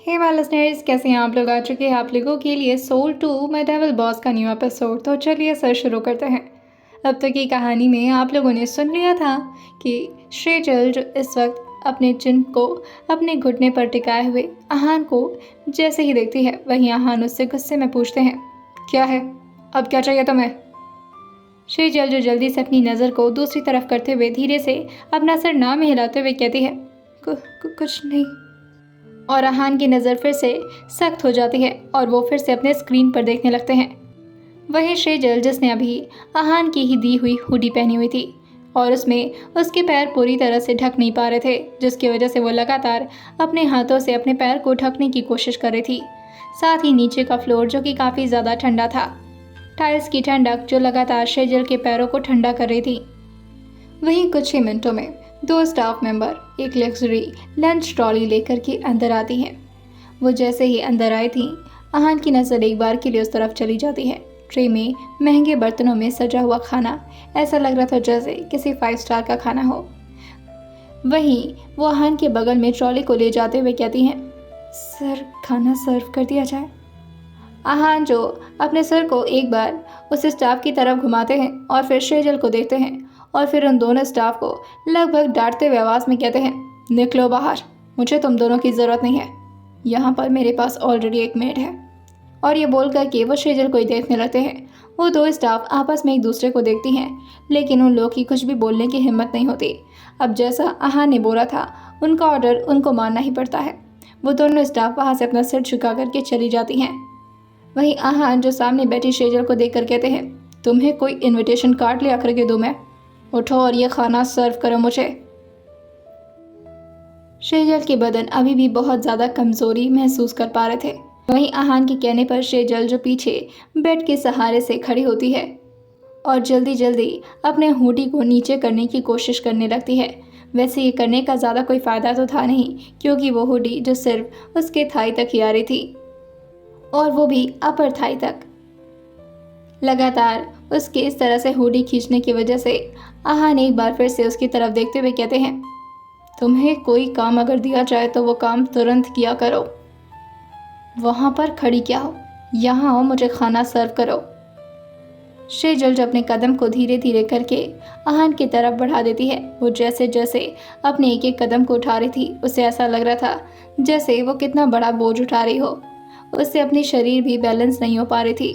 हे वाह लिसनर्स, कैसे हैं आप लोग। आ चुके हैं आप लोगों के लिए सोल 2 माय डेविल बॉस का न्यू एपिसोड। तो चलिए सर शुरू करते हैं। अब तक की कहानी में आप लोगों ने सुन लिया था कि श्रीजल जो इस वक्त अपने चिन्ह को अपने घुटने पर टिकाए हुए आहान को जैसे ही देखती है, वहीं आहान उससे गुस्से में पूछते हैं, क्या है, अब क्या चाहिए तुम्हें। श्रीजल जो जल्दी से अपनी नज़र को दूसरी तरफ करते हुए धीरे से अपना सर ना में हिलाते हुए कहती है, कुछ नहीं। और आहान की नज़र फिर से सख्त हो जाती है और वो फिर से अपने स्क्रीन पर देखने लगते हैं। वहीं श्रीजल जिसने अभी आहान की ही दी हुई हुडी पहनी हुई थी और उसमें उसके पैर पूरी तरह से ढक नहीं पा रहे थे, जिसकी वजह से वो लगातार अपने हाथों से अपने पैर को ढकने की कोशिश कर रही थी। साथ ही नीचे का फ्लोर जो कि काफ़ी ज़्यादा ठंडा था, टाइल्स की ठंडक जो लगातार श्रीजल के पैरों को ठंडा कर रही थी। वहीं कुछ ही मिनटों में 2 स्टाफ मेंबर एक लग्जरी लंच ट्रॉली लेकर के अंदर आती हैं। वो जैसे ही अंदर आई थी, आहान की नज़र एक बार के लिए उस तरफ चली जाती है। ट्रे में महंगे बर्तनों में सजा हुआ खाना ऐसा लग रहा था जैसे किसी 5 स्टार का खाना हो। वहीं वो आहान के बगल में ट्रॉली को ले जाते हुए कहती हैं, सर खाना सर्व कर दिया जाए। आहान जो अपने सर को एक बार उस स्टाफ की तरफ घुमाते हैं और फिर श्रीजल को देखते हैं और फिर उन दोनों स्टाफ को लगभग डांटते हुए आवाज़ में कहते हैं, निकलो बाहर, मुझे तुम दोनों की ज़रूरत नहीं है, यहाँ पर मेरे पास ऑलरेडी एक मेड है। और ये बोल कर के वो श्रीजल को ही देखने लगते हैं। वो 2 स्टाफ आपस में एक दूसरे को देखती हैं, लेकिन उन लोग की कुछ भी बोलने की हिम्मत नहीं होती। अब जैसा आहान ने बोला था, उनका ऑर्डर उनको मानना ही पड़ता है। वो दोनों स्टाफ वहाँ से अपना सिर झुका करके चली जाती हैं। वहीं आहान जो सामने बैठी श्रीजल को देख कर कहते हैं, तुम्हें कोई इन्विटेशन कार्ड ले आकर के दूँ मैं? उठो और ये खाना सर्व करो मुझे। श्रीजल के बदन अभी भी बहुत ज़्यादा कमज़ोरी महसूस कर पा रहे थे। वहीं आहान के कहने पर श्रीजल जो पीछे बेड के सहारे से खड़ी होती है और जल्दी जल्दी अपने होठी को नीचे करने की कोशिश करने लगती है। वैसे ये करने का ज़्यादा कोई फ़ायदा तो था नहीं, क्योंकि वो हुडी जो सिर्फ उसके थाई तक ही आ रही थी और वो भी अपर थाई तक। लगातार उसके इस तरह से हुडी खींचने की वजह से आहान एक बार फिर से उसकी तरफ देखते हुए कहते हैं, तुम्हें कोई काम अगर दिया जाए तो वो काम तुरंत किया करो। वहाँ पर खड़ी क्या हो, यहाँ आओ, मुझे खाना सर्व करो। श्रीजल जो अपने कदम को धीरे धीरे करके आहान की तरफ बढ़ा देती है। वो जैसे जैसे अपने एक एक कदम को उठा रही थी, उसे ऐसा लग रहा था जैसे वो कितना बड़ा बोझ उठा रही हो। उससे अपनी शरीर भी बैलेंस नहीं हो पा रही थी।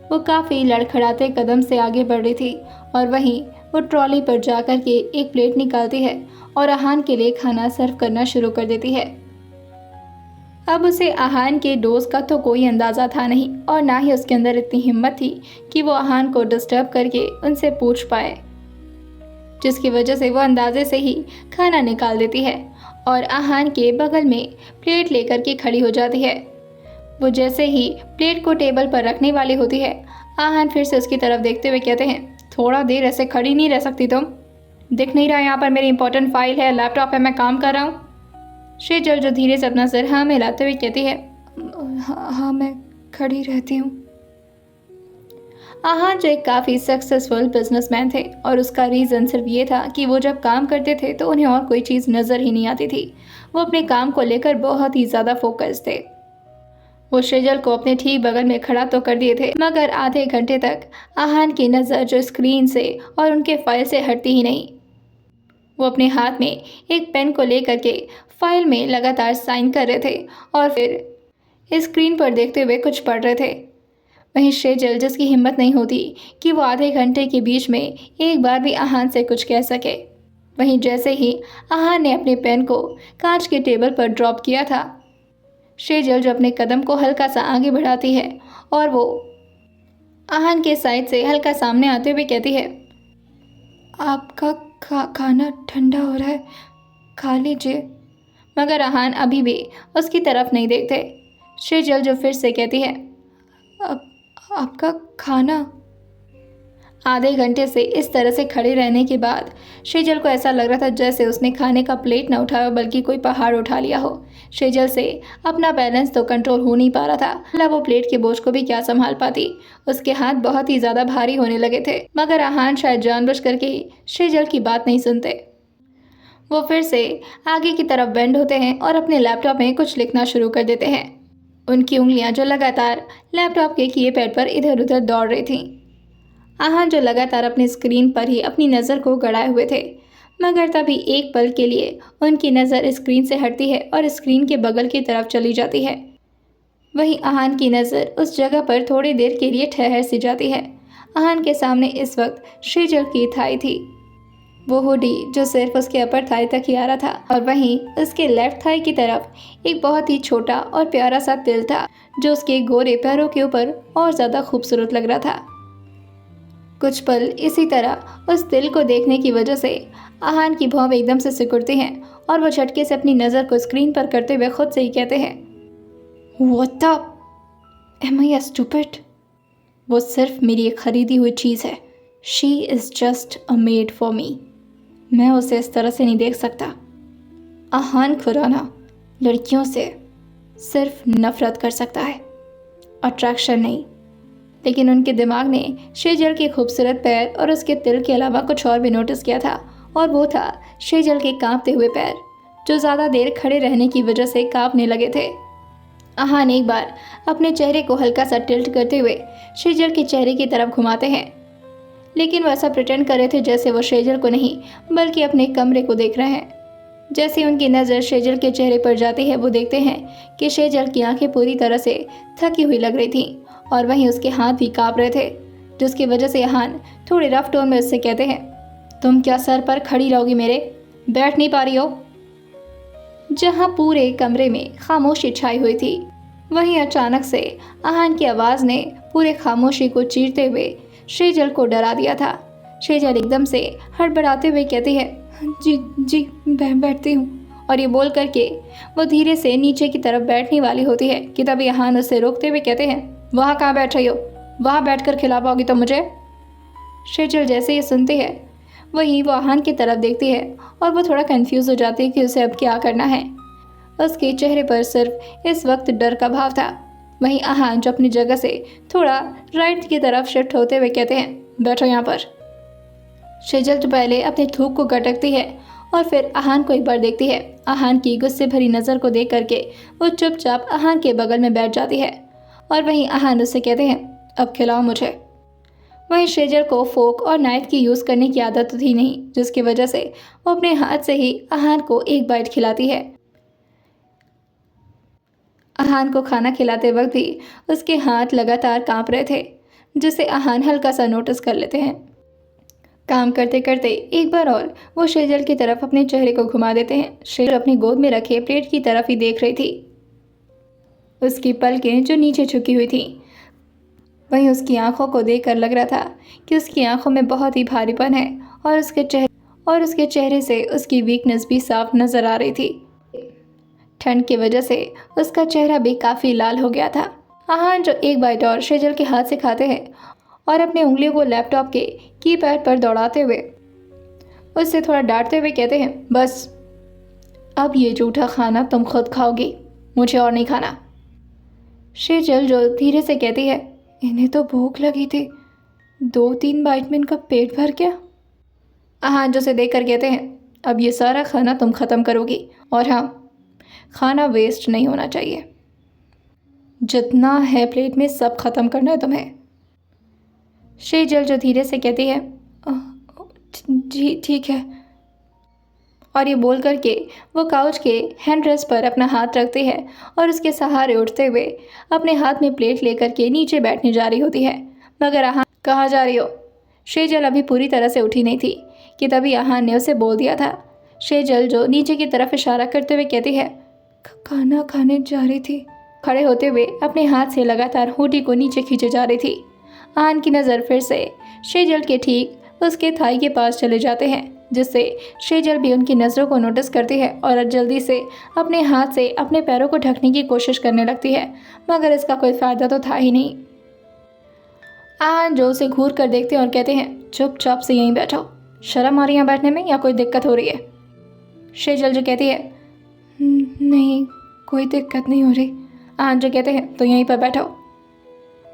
वो काफ़ी लड़खड़ाते कदम से आगे बढ़ रही थी और वहीं वो ट्रॉली पर जाकर के एक प्लेट निकालती है और आहान के लिए खाना सर्व करना शुरू कर देती है। अब उसे आहान के डोज का तो कोई अंदाज़ा था नहीं और ना ही उसके अंदर इतनी हिम्मत थी कि वो आहान को डिस्टर्ब करके उनसे पूछ पाए, जिसकी वजह से वो अंदाजे से ही खाना निकाल देती है और आहान के बगल में प्लेट लेकर के खड़ी हो जाती है। वो जैसे ही प्लेट को टेबल पर रखने वाली होती है, आहान फिर से उसकी तरफ देखते हुए कहते हैं, थोड़ा देर ऐसे खड़ी नहीं रह सकती तुम? दिख नहीं रहा यहाँ पर मेरी इंपॉर्टेंट फाइल है, लैपटॉप है, मैं काम कर रहा हूँ। श्रीजल जो धीरे से अपना सिर हाँ में हिलाते हुए कहती है, हाँ मैं खड़ी रहती हूँ। आहान जो एक काफ़ी सक्सेसफुल बिजनेसमैन थे और उसका रीज़न सिर्फ ये था कि वो जब काम करते थे तो उन्हें और कोई चीज़ नज़र ही नहीं आती थी। वो अपने काम को लेकर बहुत ही ज़्यादा फोकस थे। वो श्रीजल को अपने ठीक बगल में खड़ा तो कर दिए थे, मगर आधे घंटे तक आहान की नज़र जो स्क्रीन से और उनके फाइल से हटती ही नहीं। वो अपने हाथ में एक पेन को लेकर के फाइल में लगातार साइन कर रहे थे और फिर स्क्रीन पर देखते हुए कुछ पढ़ रहे थे। वहीं श्रीजल जिसकी हिम्मत नहीं होती कि वो आधे घंटे के बीच में एक बार भी आहान से कुछ कह सके। वहीं जैसे ही आहान ने अपने पेन को कांच के टेबल पर ड्रॉप किया था, श्रीजल जो अपने कदम को हल्का सा आगे बढ़ाती है और वो आहान के साइड से हल्का सामने आते हुए कहती है, आपका खाना ठंडा हो रहा है, खा लीजिए। मगर आहान अभी भी उसकी तरफ नहीं देखते। श्रीजल जो फिर से कहती है, आपका खाना। आधे घंटे से इस तरह से खड़े रहने के बाद श्रीजल को ऐसा लग रहा था जैसे उसने खाने का प्लेट न उठाया बल्कि कोई पहाड़ उठा लिया हो। श्रीजल से अपना बैलेंस तो कंट्रोल हो नहीं पा रहा था, भला वो प्लेट के बोझ को भी क्या संभाल पाती। उसके हाथ बहुत ही ज़्यादा भारी होने लगे थे, मगर आहान शायद जानबूझ करके ही श्रीजल की बात नहीं सुनते। वो फिर से आगे की तरफ बेंड होते हैं और अपने लैपटॉप में कुछ लिखना शुरू कर देते हैं। उनकी उंगलियां जो लगातार लैपटॉप के कीपैड पर इधर उधर दौड़ रही थीं। आहान जो लगातार अपनी स्क्रीन पर ही अपनी नज़र को गड़ाए हुए थे, मगर तभी एक पल के लिए उनकी नज़र स्क्रीन से हटती है और स्क्रीन के बगल की तरफ चली जाती है। वहीं आहान की नज़र उस जगह पर थोड़ी देर के लिए ठहर सी जाती है। आहान के सामने इस वक्त श्रीजल की थाई थी, वो हुडी जो सिर्फ उसके अपर थाई तक ही आ रहा था, और वहीं उसके लेफ्ट थाई की तरफ एक बहुत ही छोटा और प्यारा सा तिल था जो उसके गोरे पैरों के ऊपर और ज़्यादा खूबसूरत लग रहा था। कुछ पल इसी तरह उस तिल को देखने की वजह से आहान की भौं एकदम से सिकुड़ती हैं और वो झटके से अपनी नज़र को स्क्रीन पर करते हुए खुद से ही कहते हैं, What the? Am I a stupid? वो सिर्फ मेरी एक खरीदी हुई चीज़ है। She is just a maid for me. मैं उसे इस तरह से नहीं देख सकता। आहान खुराना लड़कियों से सिर्फ नफरत कर सकता है, अट्रैक्शन नहीं। लेकिन उनके दिमाग ने शेजल के खूबसूरत पैर और उसके तिल के अलावा कुछ और भी नोटिस किया था, और वो था शेजल के कांपते हुए पैर जो ज़्यादा देर खड़े रहने की वजह से कांपने लगे थे। आहान एक बार अपने चेहरे को हल्का सा टिल्ट करते हुए शेजल के चेहरे की तरफ घुमाते हैं, लेकिन वो ऐसा प्रिटेंड कर रहे थे जैसे वो शेजल को नहीं बल्कि अपने कमरे को देख रहे हैं। जैसे उनकी नज़र शेजल के चेहरे पर जाती है, वो देखते हैं कि शेजल की आंखें पूरी तरह से थकी हुई लग रही थीं और वहीं उसके हाथ भी काँप रहे थे, जिसकी वजह से आहान थोड़े रफ टोन में उससे कहते हैं, तुम क्या सर पर खड़ी रहोगी मेरे, बैठ नहीं पा रही हो? जहाँ पूरे कमरे में खामोशी छाई हुई थी, वहीं अचानक से आहान की आवाज़ ने पूरे खामोशी को चीरते हुए शेजल को डरा दिया था। शेजल एकदम से हड़बड़ाते हुए कहती है, जी जी बैठती हूँ, और ये बोल करके वो धीरे से नीचे की तरफ बैठने वाली होती है कि तभी आहान उसे रोकते हुए कहते हैं, वहाँ कहाँ बैठ रही हो? वहाँ बैठकर खिला पाओगी तो मुझे? शेजल जैसे ये सुनती है वहीं वो आहान की तरफ देखती है और वो थोड़ा कंफ्यूज हो जाती है कि उसे अब क्या करना है। उसके चेहरे पर सिर्फ इस वक्त डर का भाव था। वहीं आहान जो अपनी जगह से थोड़ा राइट की तरफ शिफ्ट होते हुए कहते हैं, बैठो यहाँ पर। शेजल तो पहले अपने थूक को गटकती है और फिर आहान को एक बार देखती है। आहान की गुस्से भरी नज़र को देख करके वो चुपचाप आहान के बगल में बैठ जाती है और वहीं आहान उससे कहते हैं, अब खिलाओ मुझे। वहीं शेजल को फोक और नाइफ की यूज़ करने की आदत तो थी नहीं, जिसकी वजह से वो अपने हाथ से ही आहान को एक बाइट खिलाती है। आहान को खाना खिलाते वक्त भी उसके हाथ लगातार कांप रहे थे, जिसे आहान हल्का सा नोटिस कर लेते हैं। काम करते करते एक बार और वो शेजल की तरफ अपने चेहरे को घुमा देते हैं। शेजल अपनी गोद में रखे प्लेट की तरफ ही देख रही थी, उसकी पलकें जो नीचे झुकी हुई थी। वहीं उसकी आंखों को देखकर लग रहा था कि उसकी आंखों में बहुत ही भारीपन है और उसके चेहरे से उसकी वीकनेस भी साफ नजर आ रही थी। ठंड की वजह से उसका चेहरा भी काफ़ी लाल हो गया था। आहान जो एक बाइट और शेजल के हाथ से खाते हैं और अपनी उंगलियों को लैपटॉप के कीपैड पर दौड़ाते हुए उससे थोड़ा डांटते हुए कहते हैं, बस अब ये जूठा खाना तुम खुद खाओगी, मुझे और नहीं खाना। शेजल जो धीरे से कहती है, इन्हें तो भूख लगी थी, 2-3 बाइट में इनका पेट भर गया। आहान जो से देख कर कहते हैं, अब ये सारा खाना तुम ख़त्म करोगी, और हाँ, खाना वेस्ट नहीं होना चाहिए, जितना है प्लेट में सब ख़त्म करना है तुम्हें। शेजल जो धीरे से कहती है, जी ठीक है, और ये बोल करके वो काउच के हैंड रेस्ट पर अपना हाथ रखती है और उसके सहारे उठते हुए अपने हाथ में प्लेट लेकर के नीचे बैठने जा रही होती है। मगर आहान, कहाँ जा रही हो? शेजल अभी पूरी तरह से उठी नहीं थी कि तभी आहान ने उसे बोल दिया था। शेजल जो नीचे की तरफ इशारा करते हुए कहती है, खाना खाने जा रही थी। खड़े होते हुए अपने हाथ से लगातार हुडी को नीचे खींचे जा रही थी। आहान की नज़र फिर से शेजल के ठीक उसके थाई के पास चले जाते हैं, जिससे शेजल भी उनकी नज़रों को नोटिस करती है और जल्दी से अपने हाथ से अपने पैरों को ढकने की कोशिश करने लगती है, मगर इसका कोई फ़ायदा तो था ही नहीं। आहान जो उसे घूर कर देखते हैं और कहते हैं, चुपचाप से यहीं बैठो, शर्म आ रही है बैठने में या कोई दिक्कत हो रही है? शेजल जो कहती है, नहीं कोई दिक्कत नहीं हो रही। आहान जो कहते हैं, तो यहीं पर बैठो,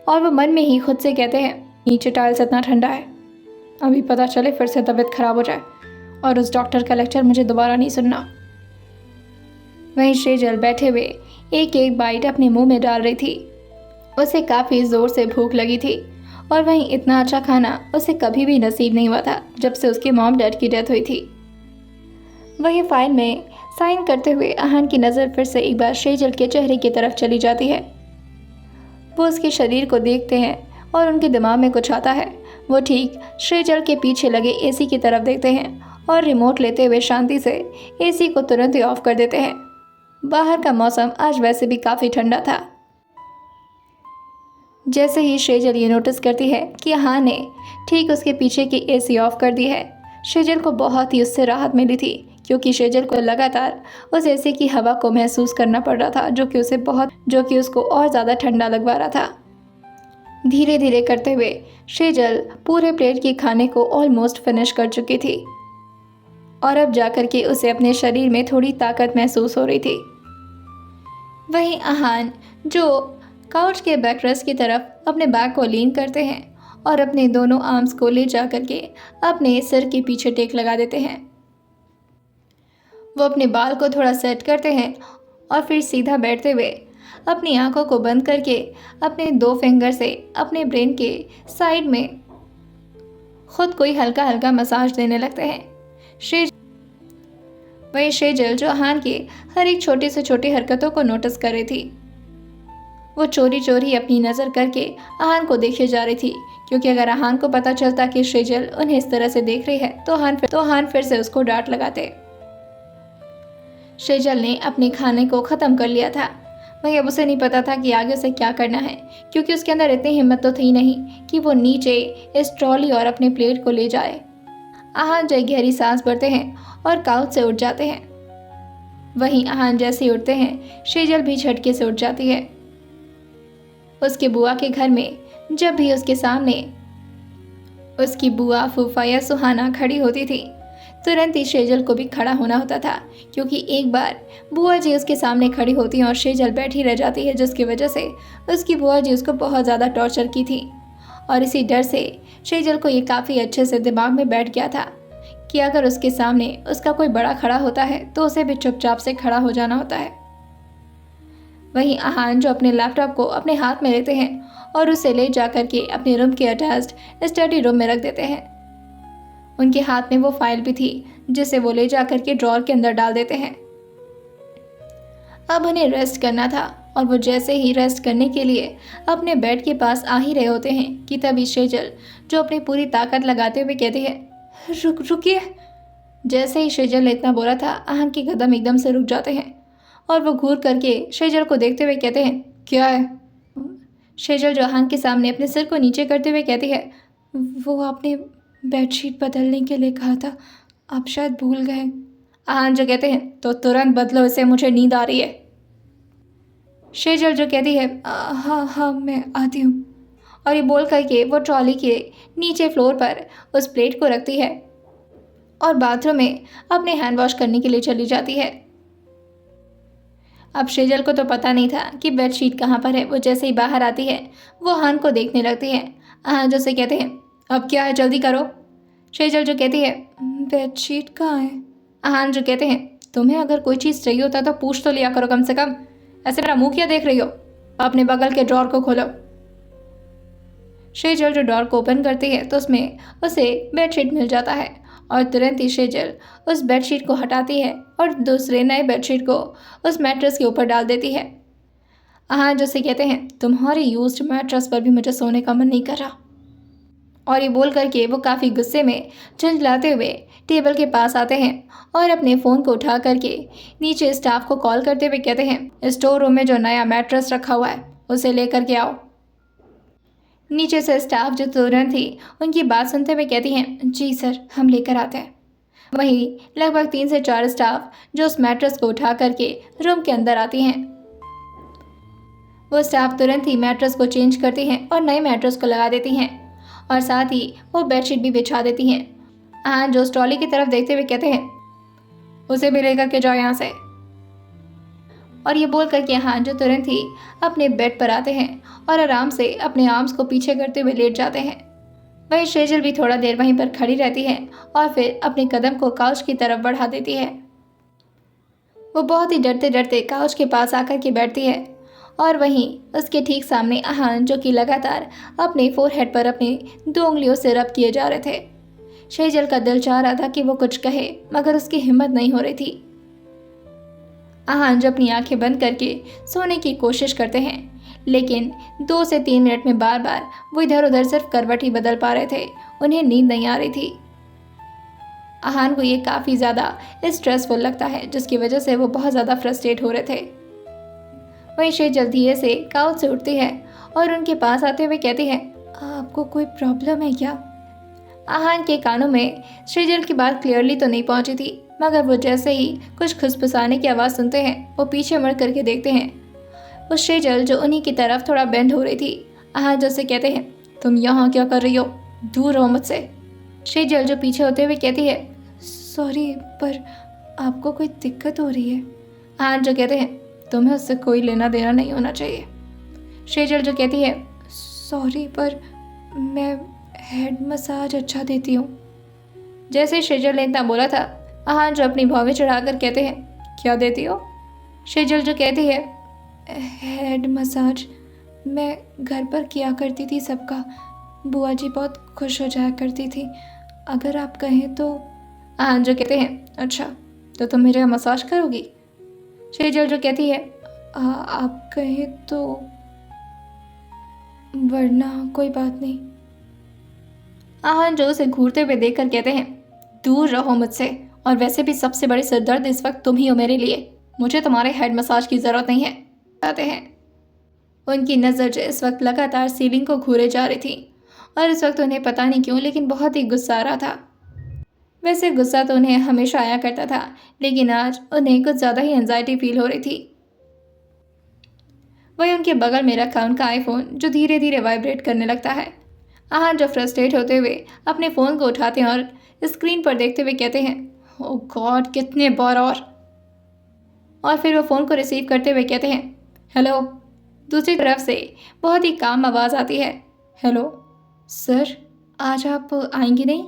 और वो मन में ही खुद से कहते हैं, नीचे टाइल्स इतना ठंडा है, अभी पता चले फिर से तबीयत खराब हो जाए, और उस डॉक्टर का लेक्चर मुझे दोबारा नहीं सुनना। वहीं शेजल बैठे हुए एक एक बाइट अपने मुंह में डाल रही थी। उसे काफ़ी ज़ोर से भूख लगी थी और वहीं इतना अच्छा खाना उसे कभी भी नसीब नहीं हुआ था जब से उसके मॉम डैड की डेथ हुई थी। वही फाइल में साइन करते हुए अहान की नज़र फिर से एक बार शेजल के चेहरे की तरफ चली जाती है। वो उसके शरीर को देखते हैं और उनके दिमाग में कुछ आता है। वो ठीक शेजल के पीछे लगे एसी की तरफ देखते हैं और रिमोट लेते हुए शांति से एसी को तुरंत ही ऑफ कर देते हैं। बाहर का मौसम आज वैसे भी काफ़ी ठंडा था। जैसे ही शेजल ये नोटिस करती है कि अहान ने ठीक उसके पीछे की एसी ऑफ कर दी है, शेजल को बहुत ही उससे राहत मिली थी, क्योंकि शेजल को लगातार उस एसी की हवा को महसूस करना पड़ रहा था, जो कि उसको और ज़्यादा ठंडा लगवा रहा था। धीरे धीरे करते हुए शेजल पूरे प्लेट के खाने को ऑलमोस्ट फिनिश कर चुकी थी और अब जाकर के उसे अपने शरीर में थोड़ी ताकत महसूस हो रही थी। वहीं अहान जो काउच के बैकरेस्ट की तरफ अपने बैक को लीन करते हैं और अपने दोनों आर्म्स को ले जा करके अपने सिर के पीछे टेक लगा देते हैं। वो अपने बाल को थोड़ा सेट करते हैं और फिर सीधा बैठते हुए अपनी आंखों को बंद करके अपने 2 फिंगर से अपने ब्रेन के साइड में खुद को ही हल्का हल्का मसाज देने लगते हैं। वही शेजल जो अहान की हर एक छोटी से छोटी हरकतों को नोटिस कर रही थी, वो चोरी चोरी अपनी नज़र करके अहान को देखे जा रही थी, क्योंकि अगर अहान को पता चलता कि शेजल उन्हें इस तरह से देख रही है तो अहान फिर से उसको डांट लगाते। शेजल ने अपने खाने को ख़त्म कर लिया था। वहीं अब उसे नहीं पता था कि आगे उसे क्या करना है, क्योंकि उसके अंदर इतनी हिम्मत तो थी नहीं कि वो नीचे इस ट्रॉली और अपने प्लेट को ले जाए। अहान जो गहरी सांस भरते हैं और काउच से उठ जाते हैं। वहीं अहान जैसे ही उठते हैं, शेजल भी झटके से उठ जाती है। उसके बुआ के घर में जब भी उसके सामने उसकी बुआ, फूफा या सुहाना खड़ी होती थी, तुरंत ही शेजल को भी खड़ा होना होता था, क्योंकि एक बार बुआ जी उसके सामने खड़ी होती हैं और शेजल बैठी रह जाती है, जिसकी वजह से उसकी बुआ जी उसको बहुत ज़्यादा टॉर्चर की थी। और इसी डर से शेजल को ये काफ़ी अच्छे से दिमाग में बैठ गया था कि अगर उसके सामने उसका कोई बड़ा खड़ा होता है तो उसे भी चुपचाप से खड़ा हो जाना होता है। वहीं अहान जो अपने लैपटॉप को अपने हाथ में लेते हैं और उसे ले जा करके अपने रूम के अटैच्ड स्टडी रूम में रख देते हैं। उनके हाथ में वो फाइल भी थी, जिसे वो ले जा करके ड्रॉअर के अंदर डाल देते हैं। अब उन्हें रेस्ट करना था और वो जैसे ही रेस्ट करने के लिए अपने बेड के पास आ ही रहे होते हैं कि तभी शेजल जो अपनी पूरी ताकत लगाते हुए कहती है, रुकिए। जैसे ही शेजल ने इतना बोला था, अहान के कदम एकदम से रुक जाते हैं और वो घूर करके शेजल को देखते हुए कहते हैं, क्या है? शेजल जो अहान के सामने अपने सिर को नीचे करते हुए कहती है, वो आपने बेडशीट बदलने के लिए कहा था, आप शायद भूल गए। अहान जो कहते हैं, तो तुरंत बदलो इसे, मुझे नींद आ रही है। शेजल जो कहती है, हाँ मैं आती हूँ। और ये बोल करके वो ट्रॉली के नीचे फ्लोर पर उस प्लेट को रखती है और बाथरूम में अपने हैंड वॉश करने के लिए चली जाती है। अब शेजल को तो पता नहीं था कि बेडशीट कहाँ पर है। वो जैसे ही बाहर आती है, वो अहान को देखने लगती है। अहान जो से कहते हैं, अब क्या है, जल्दी करो। शेजल जो कहती है, बेडशीट कहाँ है? अहान जो कहते हैं, तुम्हें अगर कोई चीज़ चाहिए होता तो पूछ तो लिया करो कम से कम, ऐसे मेरा मुंह क्या देख रही हो? अपने बगल के ड्रॉअर को खोलो। शेजल जो ड्रॉअर को ओपन करती है तो उसमें उसे बेडशीट मिल जाता है और तुरंत ही शेजल उस बेडशीट को हटाती है और दूसरे नए बेडशीट को उस मैट्रेस के ऊपर डाल देती है। अहान जो से कहते हैं, तुम्हारे यूज्ड मैट्रेस पर भी मुझे सोने का मन नहीं कर रहा। और ये बोल करके वो काफ़ी गुस्से में झंझलाते हुए टेबल के पास आते हैं और अपने फ़ोन को उठा करके नीचे स्टाफ को कॉल करते हुए कहते हैं, स्टोर रूम में जो नया मैट्रेस रखा हुआ है उसे लेकर के आओ। नीचे से स्टाफ जो तुरंत ही उनकी बात सुनते हुए कहती हैं, जी सर, हम लेकर आते हैं। वहीं लगभग 3 से 4 स्टाफ जो उस मैट्रेस को उठा करके रूम के अंदर आती हैं। वो स्टाफ तुरंत ही मैट्रेस को चेंज करती हैं और नए मैट्रेस को लगा देती हैं और साथ ही वो बेडशीट भी बिछा देती हैं। अहान जो ट्रॉली की तरफ देखते हुए कहते हैं, उसे भी लेकर के जाओ यहाँ से। और ये बोल करके अहान जो तुरंत ही अपने बेड पर आते हैं और आराम से अपने आर्म्स को पीछे करते हुए लेट जाते हैं। वहीं शेजल भी थोड़ा देर वहीं पर खड़ी रहती है और फिर अपने कदम को काउच की तरफ बढ़ा देती है। वो बहुत ही डरते डरते काउच के पास आकर के बैठती है और वहीं उसके ठीक सामने आहान, जो कि लगातार अपने फोरहेड पर अपनी 2 उंगलियों से रब किए जा रहे थे। शेजल का दिल चाह रहा था कि वो कुछ कहे, मगर उसकी हिम्मत नहीं हो रही थी। आहान जो अपनी आंखें बंद करके सोने की कोशिश करते हैं, लेकिन 2 से 3 मिनट में बार बार वो इधर उधर सिर्फ करवट ही बदल पा रहे थे। उन्हें नींद नहीं आ रही थी। आहान को ये काफ़ी ज़्यादा स्ट्रेसफुल लगता है, जिसकी वजह से वो बहुत ज़्यादा फ्रस्ट्रेट हो रहे थे। वहीं शेजल धीरे से काउच से उठती है और उनके पास आते हुए कहती है, आपको कोई प्रॉब्लम है क्या? आहान के कानों में शेजल की बात क्लियरली तो नहीं पहुंची थी, मगर वो जैसे ही कुछ खुसफुसाने की आवाज़ सुनते हैं, वो पीछे मुड़ करके देखते हैं। वो शेजल जो उन्हीं की तरफ थोड़ा बेंड हो रही थी। आहान जैसे कहते हैं, तुम यहाँ क्या कर रही हो? दूर रहो मुझसे। शेजल जो पीछे होते हुए कहती है, सॉरी, पर आपको कोई दिक्कत हो रही है? आहान जो कहते हैं, तुम्हें उससे कोई लेना देना नहीं होना चाहिए। शेजल जो कहती है, सॉरी, पर मैं हेड मसाज अच्छा देती हूँ। जैसे ही शेजल ने इतना बोला था, आहान जो अपनी भौवें चढ़ाकर कहते हैं, क्या देती हो? शेजल जो कहती है, हेड मसाज मैं घर पर किया करती थी सबका। बुआ जी बहुत खुश हो जाया करती थी। अगर आप कहें तो। आहान जो कहते हैं, अच्छा, तो तुम मेरे मसाज करोगी? शेजल जो कहती है, आप कहें तो, वरना कोई बात नहीं। आहान जो उसे घूरते हुए देखकर कहते हैं, दूर रहो मुझसे, और वैसे भी सबसे बड़ी सिरदर्द इस वक्त तुम ही हो मेरे लिए। मुझे तुम्हारे हेड मसाज की ज़रूरत नहीं है। कहते हैं। उनकी नज़र जो इस वक्त लगातार सीलिंग को घूरे जा रही थी, और इस वक्त उन्हें पता नहीं क्यों लेकिन बहुत ही गुस्सा आ रहा था। वैसे गुस्सा तो उन्हें हमेशा आया करता था, लेकिन आज उन्हें कुछ ज़्यादा ही एंजाइटी फील हो रही थी। वही उनके बगल में रखा उनका आईफोन जो धीरे धीरे वाइब्रेट करने लगता है। आहान जो फ्रस्ट्रेट होते हुए अपने फ़ोन को उठाते हैं और स्क्रीन पर देखते हुए कहते हैं, ओह गॉड, कितने बार। और फिर वो फ़ोन को रिसीव करते हुए कहते हैं, हेलो। दूसरी तरफ से बहुत ही काम आवाज़ आती है, हेलो सर, आज आप आएंगे नहीं?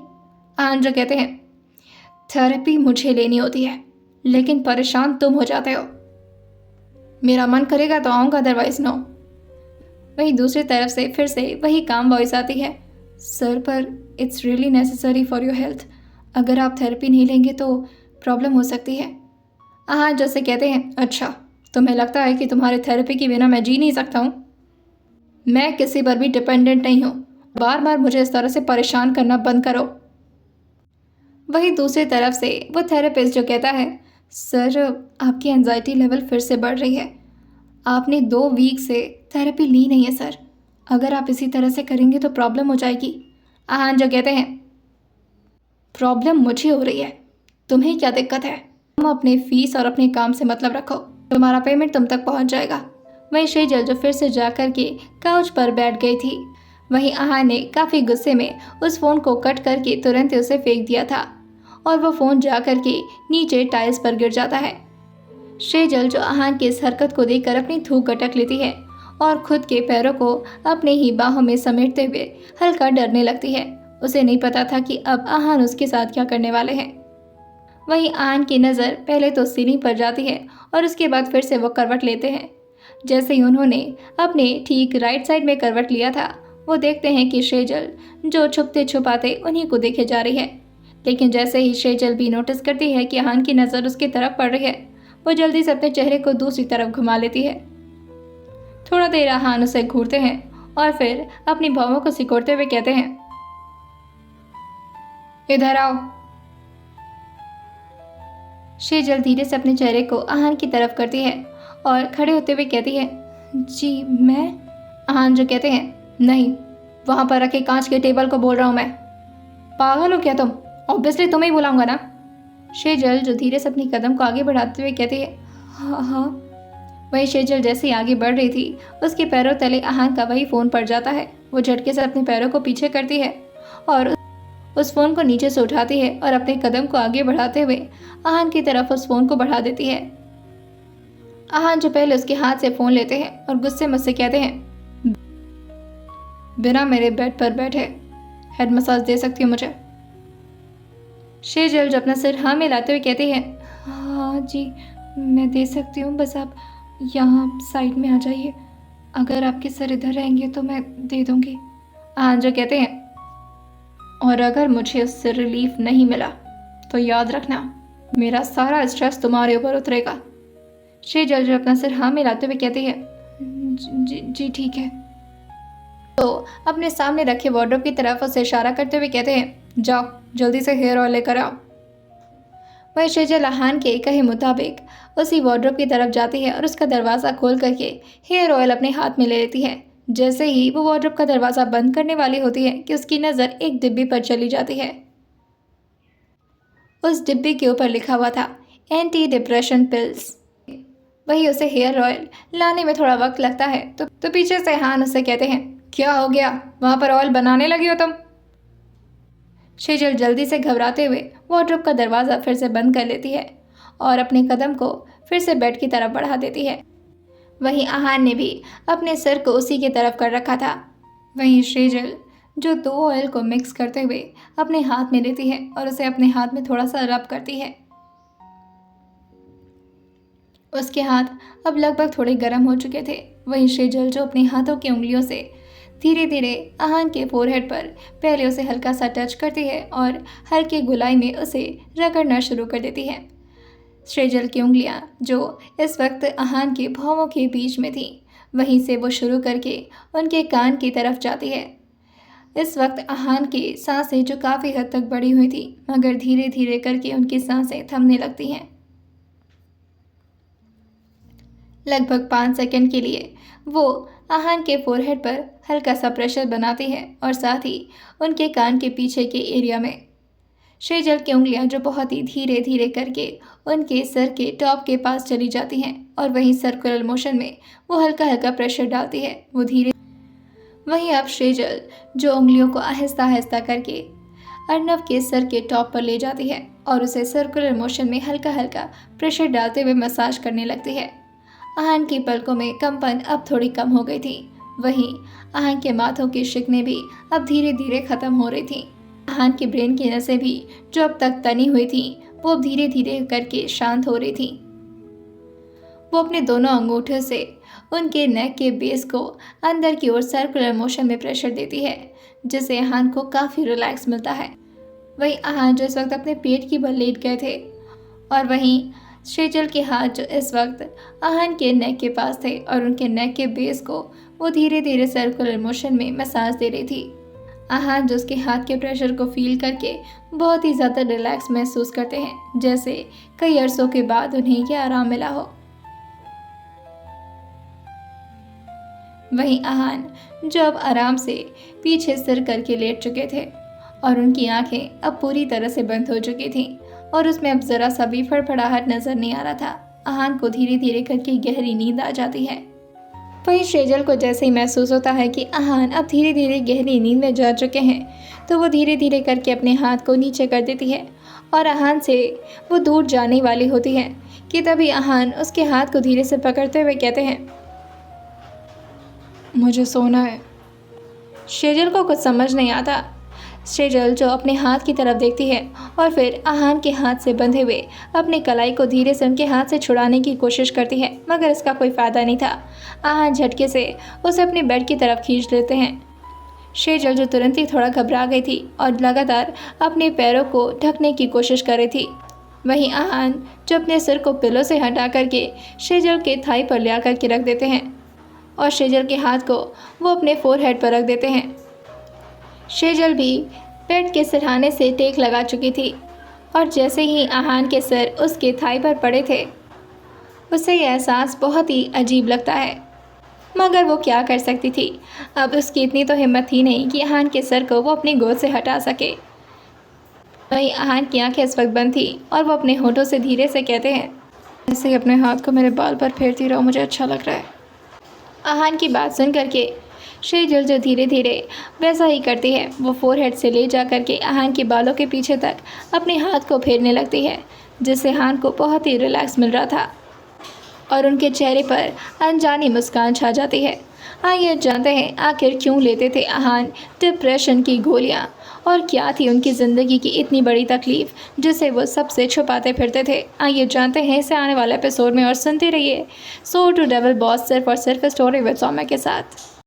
आहान जो कहते हैं, थेरेपी मुझे लेनी होती है, लेकिन परेशान तुम हो जाते हो। मेरा मन करेगा तो आऊँगा, अदरवाइज नो। वहीं दूसरी तरफ से फिर से वही काम वॉइस आती है, सर, पर it's really necessary for your health. अगर आप थेरेपी नहीं लेंगे तो प्रॉब्लम हो सकती है। आहान जैसे कहते हैं, अच्छा, तुम्हें लगता है कि तुम्हारे थेरेपी के बिना मैं जी नहीं सकता हूँ? मैं किसी पर भी डिपेंडेंट नहीं हूँ। बार बार मुझे इस तरह से परेशान करना बंद करो। वहीं दूसरी तरफ से वो थेरेपिस्ट जो कहता है, सर, आपकी एंजाइटी लेवल फिर से बढ़ रही है। आपने 2 वीक से थेरेपी ली नहीं है सर। अगर आप इसी तरह से करेंगे तो प्रॉब्लम हो जाएगी। आहान जो कहते हैं, प्रॉब्लम मुझे हो रही है, तुम्हें क्या दिक्कत है? तुम अपने फीस और अपने काम से मतलब रखो, तुम्हारा पेमेंट तुम तक पहुंच जाएगा। वहीं शेजल जो फिर से जाकर के काउच पर बैठ गई थी। वहीं आहान ने काफ़ी गुस्से में उस फ़ोन को कट करके तुरंत ही उसे फेंक दिया था, और वो फ़ोन जा कर के नीचे टाइल्स पर गिर जाता है। शेजल जो आहान की इस हरकत को देखकर अपनी थूक गटक लेती है और खुद के पैरों को अपने ही बाहों में समेटते हुए हल्का डरने लगती है। उसे नहीं पता था कि अब आहान उसके साथ क्या करने वाले हैं। वहीं आहान की नज़र पहले तो सीलिंग पर जाती है और उसके बाद फिर से वो करवट लेते हैं। जैसे ही उन्होंने अपने ठीक राइट साइड में करवट लिया था, वो देखते हैं कि शेजल जो छुपते छुपाते उन्हीं को देखे जा रही है। लेकिन जैसे ही शेजल भी नोटिस करती है कि आहान की नज़र उसकी तरफ पड़ रही है, वो जल्दी से अपने चेहरे को दूसरी तरफ घुमा लेती है। थोड़ा देर आहान उसे घूरते हैं और फिर अपनी भौहों को सिकोड़ते हुए कहते हैं, इधर आओ। शेजल धीरे से अपने चेहरे को आहान की तरफ करती है और खड़े होते हुए कहती है, जी मैं। आहान जो कहते हैं, नहीं, वहाँ पर रखे कांच के टेबल को बोल रहा हूँ मैं। पागल हो क्या तुम? ऑब्वियसली तुम्हें ही बुलाऊंगा ना। शेजल जो धीरे से अपनी कदम को आगे बढ़ाते हुए कहती है, हाँ हाँ। वही शेजल जैसे ही आगे बढ़ रही थी, उसके पैरों तले आहान का वही फ़ोन पड़ जाता है। वो झटके से अपने पैरों को पीछे करती है और उस फ़ोन को नीचे से उठाती है और अपने कदम को आगे बढ़ाते हुए आहान की तरफ उस फ़ोन को बढ़ा देती है। आहान जो पहले उसके हाथ से फ़ोन लेते हैं और गुस्से मुझसे कहते हैं, बिना मेरे बेड पर बैठे हेड मसाज दे सकती हो मुझे? शेजल जो अपना सिर हाँ मिलाते हुए कहती है, हाँ जी मैं दे सकती हूँ, बस आप यहाँ साइड में आ जाइए। अगर आपके सर इधर रहेंगे तो मैं दे दूँगी। हाँ जो कहते हैं, और अगर मुझे उससे रिलीफ नहीं मिला तो याद रखना मेरा सारा स्ट्रेस तुम्हारे ऊपर उतरेगा। शेजल जो अपना सिर हाँ मिलाते हुए कहती है, जी जी ठीक है। तो अपने सामने रखे वार्डरोब की तरफ उसे इशारा करते हुए कहते हैं, जाओ जल्दी से हेयर ऑयल लेकर आओ। वह शेजल आहान के कहे मुताबिक उसी वार्डरोब की तरफ जाती है और उसका दरवाज़ा खोल करके हेयर ऑयल अपने हाथ में ले लेती है। जैसे ही वो वार्डरोब का दरवाज़ा बंद करने वाली होती है कि उसकी नज़र एक डिब्बी पर चली जाती है। उस डिब्बी के ऊपर लिखा हुआ था एंटी डिप्रेशन पिल्स। वही उसे हेयर ऑयल लाने में थोड़ा वक्त लगता है तो पीछे से हान उसे कहते हैं, क्या हो गया, वहाँ पर ऑयल बनाने लगी हो तुम? शेजल जल्दी से घबराते हुए वार्डरोब का दरवाज़ा फिर से बंद कर लेती है और अपने कदम को फिर से बेड की तरफ बढ़ा देती है। वहीं आहान ने भी अपने सिर को उसी की तरफ कर रखा था। वहीं शेजल जो 2 ऑयल को मिक्स करते हुए अपने हाथ में लेती है और उसे अपने हाथ में थोड़ा सा रब करती है। उसके हाथ अब लगभग थोड़े गर्म हो चुके थे। वहीं शेजल जो अपने हाथों की उंगलियों से धीरे धीरे आहान के फोरहेड पर पहले उसे हल्का सा टच करती है और हल्के गुलाई में उसे रगड़ना शुरू कर देती है। शेजल की उंगलियां जो इस वक्त आहान के भौहों के बीच में थीं, वहीं से वो शुरू करके उनके कान की तरफ जाती है। इस वक्त आहान की सांसें जो काफ़ी हद तक बढ़ी हुई थी, मगर धीरे धीरे करके उनकी सांसें थमने लगती हैं। लगभग 5 सेकंड के लिए वो आहान के फोरहेड पर हल्का सा प्रेशर बनाती है और साथ ही उनके कान के पीछे के एरिया में। शेजल की उंगलियां जो बहुत ही धीरे धीरे करके उनके सर के टॉप के पास चली जाती हैं और वहीं सर्कुलर मोशन में वो हल्का हल्का प्रेशर डालती है। वो धीरे वहीं अब शेजल जो उंगलियों को आहिस्ता आहिस्ता करके अर्नव के सर के टॉप पर ले जाती है और उसे सर्कुलर मोशन में हल्का हल्का प्रेशर डालते हुए मसाज करने लगती है। आहान की पलकों में कंपन अब थोड़ी कम हो गई थी। वहीं आहान के माथों की शिकनें भी अब धीरे धीरे खत्म हो रही थीं। आहान की ब्रेन की नसें भी जो अब तक तनी हुई थीं, वो अब धीरे धीरे करके शांत हो रही थीं। वो अपने दोनों अंगूठों से उनके नेक के बेस को अंदर की ओर सर्कुलर मोशन में प्रेशर देती है, जिससे आहान को काफ़ी रिलैक्स मिलता है। वहीं आहान जो इस वक्त अपने पेट की बल लेट गए थे और वहीं शेजल के हाथ जो इस वक्त आहान के नेक के पास थे और उनके नेक के बेस को वो धीरे धीरे सर्कुलर मोशन में मसाज दे रही थी। आहान जो उसके हाथ के प्रेशर को फील करके बहुत ही ज़्यादा रिलैक्स महसूस करते हैं, जैसे कई अरसों के बाद उन्हें यह आराम मिला हो। वहीं आहान जो अब आराम से पीछे सिर करके लेट चुके थे और उनकी आंखें अब पूरी तरह से बंद हो चुकी थीं और उसमें अब ज़रा सा भी फड़फड़ाहट नजर नहीं आ रहा था। आहान को धीरे धीरे करके गहरी नींद आ जाती है। वहीं शेजल को जैसे ही महसूस होता है कि आहान अब धीरे धीरे गहरी नींद में जा चुके हैं, तो वो धीरे धीरे करके अपने हाथ को नीचे कर देती है और आहान से वो दूर जाने वाली होती है कि तभी आहान उसके हाथ को धीरे से पकड़ते हुए कहते हैं, मुझे सोना है। शेजल को कुछ समझ नहीं आता। शेजल जो अपने हाथ की तरफ देखती है और फिर आहान के हाथ से बंधे हुए अपने कलाई को धीरे से उनके हाथ से छुड़ाने की कोशिश करती है, मगर इसका कोई फ़ायदा नहीं था। आहान झटके से उसे अपने बेड की तरफ खींच लेते हैं। शेजल जो तुरंत ही थोड़ा घबरा गई थी और लगातार अपने पैरों को ढकने की कोशिश कर रही थी। वहीं आहान जो अपने सिर को पिलो से हटा करके शेजल के थाई पर ले आकर के रख देते हैं और शेजल के हाथ को वो अपने फोरहेड पर रख देते हैं। शेजल भी बेड के सिरहाने से टेक लगा चुकी थी और जैसे ही आहान के सिर उसके थाई पर पड़े थे, उसे यह एहसास बहुत ही अजीब लगता है, मगर वो क्या कर सकती थी। अब उसकी इतनी तो हिम्मत थी नहीं कि आहान के सर को वो अपनी गोद से हटा सके। वहीं आहान की आंखें इस वक्त बंद थी और वो अपने होठों से धीरे से कहते हैं, ऐसे ही अपने हाथ को मेरे बाल पर फेरती रहो, मुझे अच्छा लग रहा है। आहान की बात सुन करके शेजल जो धीरे धीरे वैसा ही करती है। वो फोरहेड से ले जा कर के आहान के बालों के पीछे तक अपने हाथ को फेरने लगती है, जिससे आहान को बहुत ही रिलैक्स मिल रहा था। और उनके चेहरे पर अनजानी मुस्कान छा जाती है। आइए जानते हैं आखिर क्यों लेते थे आहान डिप्रेशन की गोलियां और क्या थी उनकी ज़िंदगी की इतनी बड़ी तकलीफ जिसे वो सबसे छुपाते फिरते थे। आइए जानते हैं इसे आने वाले एपिसोड में और सुनते रहिए सो टू डेविल बॉस सिर्फ और सिर्फ स्टोरी विद सौम्या के साथ।